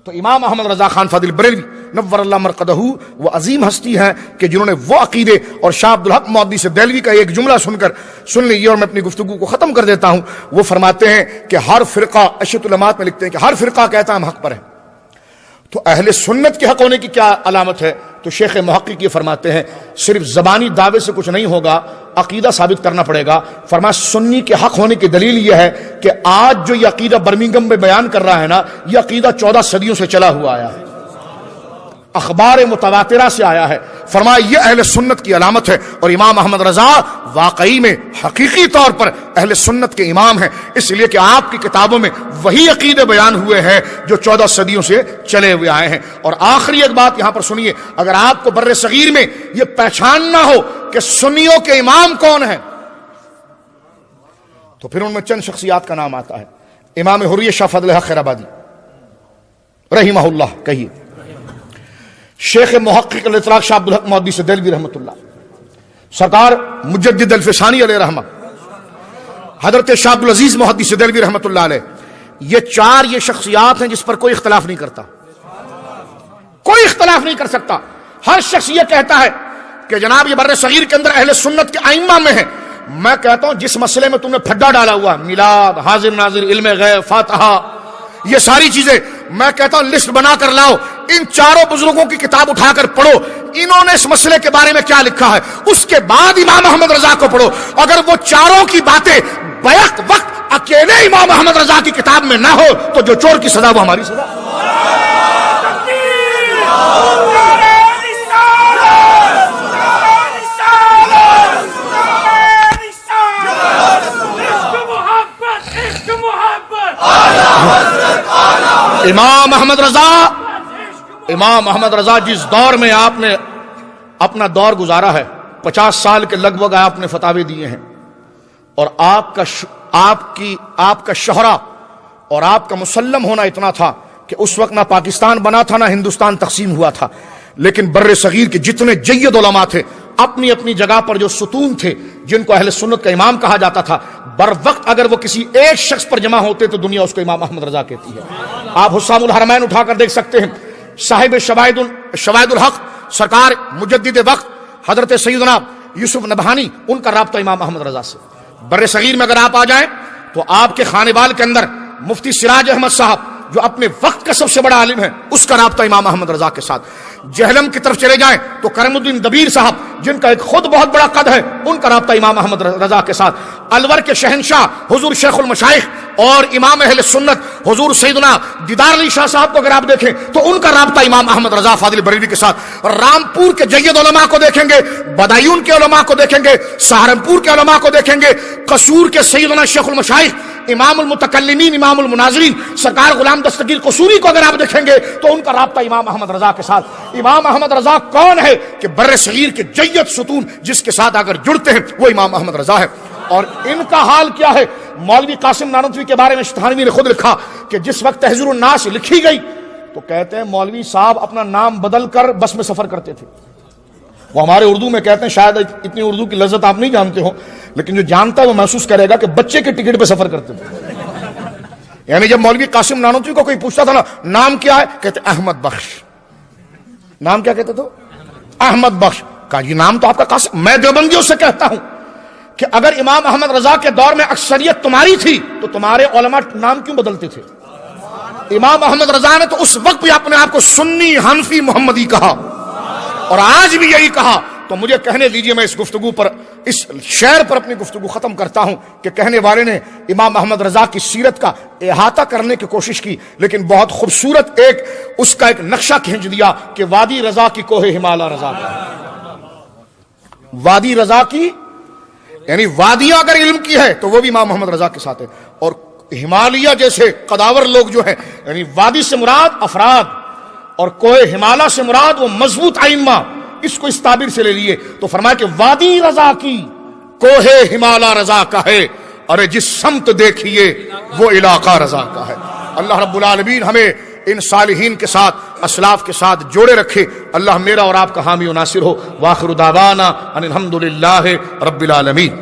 تو امام احمد رضا خان فاضل بریلوی نور اللہ مرقدہ وہ عظیم ہستی ہیں کہ جنہوں نے وہ عقیدے، اور شاہ عبدالحق مودودی سے دہلوی کا ایک جملہ سن لیجیے اور میں اپنی گفتگو کو ختم کر دیتا ہوں. وہ فرماتے ہیں کہ ہر فرقہ، اشرۃ العلمات میں لکھتے ہیں کہ ہر فرقہ کہتا ہے ہم حق پر ہیں، تو اہل سنت کے حق ہونے کی کیا علامت ہے؟ تو شیخ محقق یہ فرماتے ہیں صرف زبانی دعوے سے کچھ نہیں ہوگا، عقیدہ ثابت کرنا پڑے گا. فرمایا سنی کے حق ہونے کی دلیل یہ ہے کہ آج جو یہ عقیدہ برمنگھم میں بیان کر رہا ہے نا، یہ عقیدہ 14 صدیوں سے چلا ہوا آیا ہے، اخبار متواترہ سے آیا ہے. فرمایا یہ اہل سنت کی علامت ہے. اور امام احمد رضا واقعی میں حقیقی طور پر اہل سنت کے امام ہیں، اس لیے کہ آپ کی کتابوں میں وہی عقیدے بیان ہوئے ہیں جو 14 صدیوں سے چلے ہوئے آئے ہیں. اور آخری ایک بات یہاں پر سنیے، اگر آپ کو بر صغیر میں یہ پہچاننا ہو کہ سنیوں کے امام کون ہیں تو پھر ان میں چند شخصیات کا نام آتا ہے. امام حریت شاہ فضل حق خیرآبادی رحمہ اللہ کہیے، شیخ محقق الاطلاق شاہ عبدالحق مودودی سے دہلوی رحمۃ اللہ، سرکار مجدد الفسانی علیہ رحمہ، حضرت شاہ عبدالعزیز محدث سے دہلوی رحمۃ اللہ علیہ، یہ 4 شخصیات ہیں جس پر کوئی اختلاف نہیں کرتا، کوئی اختلاف نہیں کر سکتا. ہر شخص یہ کہتا ہے کہ جناب یہ بر صغیر کے اندر اہل سنت کے ائمہ میں ہیں. میں کہتا ہوں جس مسئلے میں تم نے پھڈا ڈالا ہوا، میلاد، حاضر ناظر، علم غیب، فاتحہ، یہ ساری چیزیں، میں کہتا ہوں لسٹ بنا کر لاؤ، ان 4 بزرگوں کی کتاب اٹھا کر پڑھو، انہوں نے اس مسئلے کے بارے میں کیا لکھا ہے، اس کے بعد امام احمد رضا کو پڑھو. اگر وہ 4 کی باتیں بیک وقت اکیلے امام احمد رضا کی کتاب میں نہ ہو تو جو چور کی سزا وہ ہماری سزا. امام احمد رضا جس دور میں آپ نے اپنا دور گزارا ہے، 50 سال کے لگ بھگ آپ نے فتاوے دیے ہیں، اور آپ کا شہرہ اور آپ کا مسلم ہونا اتنا تھا کہ اس وقت نہ پاکستان بنا تھا نہ ہندوستان تقسیم ہوا تھا، لیکن بر صغیر کے جتنے جید علماء تھے اپنی اپنی جگہ پر جو ستون تھے جن کو اہل سنت کا امام کہا جاتا تھا، بر وقت اگر وہ کسی ایک شخص پر جمع ہوتے تو دنیا اس کو امام احمد رضا کہتی ہے. آپ حسام الحرمین اٹھا کر دیکھ سکتے ہیں، صاحب شواہد الحق سرکار مجدد وقت حضرت سیدنا یوسف نبہانی، ان کا رابطہ امام احمد رضا سے. بر صغیر میں اگر آپ آ جائیں تو آپ کے خانے بال کے اندر مفتی سراج احمد صاحب جو اپنے وقت کا سب سے بڑا عالم ہے، اس کا رابطہ امام احمد رضا کے ساتھ. جہلم کی طرف چلے جائیں تو کرم الدین دبیر صاحب جن کا ایک خود بہت بڑا قد ہے، ان کا رابطہ امام احمد رضا کے ساتھ. الور کے شہنشاہ حضور شیخ المشائخ اور امام اہل سنت حضور سیدنا دیدار علی شاہ صاحب کو اگر آپ دیکھیں تو ان کا رابطہ امام احمد رضا فاضل بریلوی کے ساتھ. رامپور کے جید علماء کو دیکھیں گے، بدایون کے علماء کو دیکھیں گے، سہارنپور کے علماء کو دیکھیں گے، قصور کے سیدنا شیخ المشائخ امام المتکلمین امام المناظرین سرکار غلام دستگیر قصوری کو اگر آپ دیکھیں گے تو ان کا رابطہ امام احمد رضا کے ساتھ. امام احمد رضا کون ہے کہ بر صغیر کے جید ستون جس کے ساتھ اگر جڑتے ہیں وہ امام احمد رضا ہے. اور ان کا حال کیا ہے؟ مولوی قاسم نانوتوی کے بارے میں شتھانوی نے خود لکھا کہ جس وقت تحذیر الناس لکھی گئی تو کہتے ہیں مولوی صاحب اپنا نام بدل کر بس میں سفر کرتے تھے. وہ ہمارے اردو میں کہتے ہیں، شاید اتنی اردو کی لذت آپ نہیں جانتے ہو، لیکن جو جانتا ہے وہ محسوس کرے گا کہ بچے کے ٹکٹ پہ سفر کرتے تھے. یعنی جب مولوی قاسم نانوتوی کو کوئی پوچھتا تھا نا نام کیا ہے، کہتے احمد بخش. نام کیا کہتے تو؟ احمد بخش. کہا جی نام تو آپ کا قاسم. میں دیوبندیوں سے کہتا ہوں کہ اگر امام احمد رضا کے دور میں اکثریت تمہاری تھی تو تمہارے علماء نام کیوں بدلتے تھے؟ امام احمد رضا نے تو اس وقت بھی اپنے آپ کو سنی حنفی محمدی کہا اور آج بھی یہی کہا. تو مجھے کہنے دیجئے، میں اس گفتگو پر، اس شعر پر اپنی گفتگو ختم کرتا ہوں کہ کہنے والے نے امام احمد رضا کی سیرت کا احاطہ کرنے کی کوشش کی، لیکن بہت خوبصورت اس کا ایک نقشہ کھینچ دیا کہ وادی رضا کی کوہ ہمالا رضا کا. وادی رضا کی یعنی وادیاں اگر علم کی ہے تو وہ بھی امام محمد رضا کے ساتھ ہے. اور ہمالیہ جیسے قداور لوگ جو ہیں، یعنی وادی سے مراد افراد اور کوہ ہمالا سے مراد وہ مضبوط ائمہ، اس کو اس تعبیر سے لے لیے. تو فرمایا کہ وادی رضا کی کوہ ہمالا رضا کا ہے، اور جس سمت دیکھیے وہ علاقہ رضا کا ہے. اللہ رب العالمین ہمیں ان صالحین کے ساتھ، اسلاف کے ساتھ جوڑے رکھے. اللہ میرا اور آپ کا حامی و ناصر ہو. وآخر دعوانا ان الحمدللہ رب العالمین.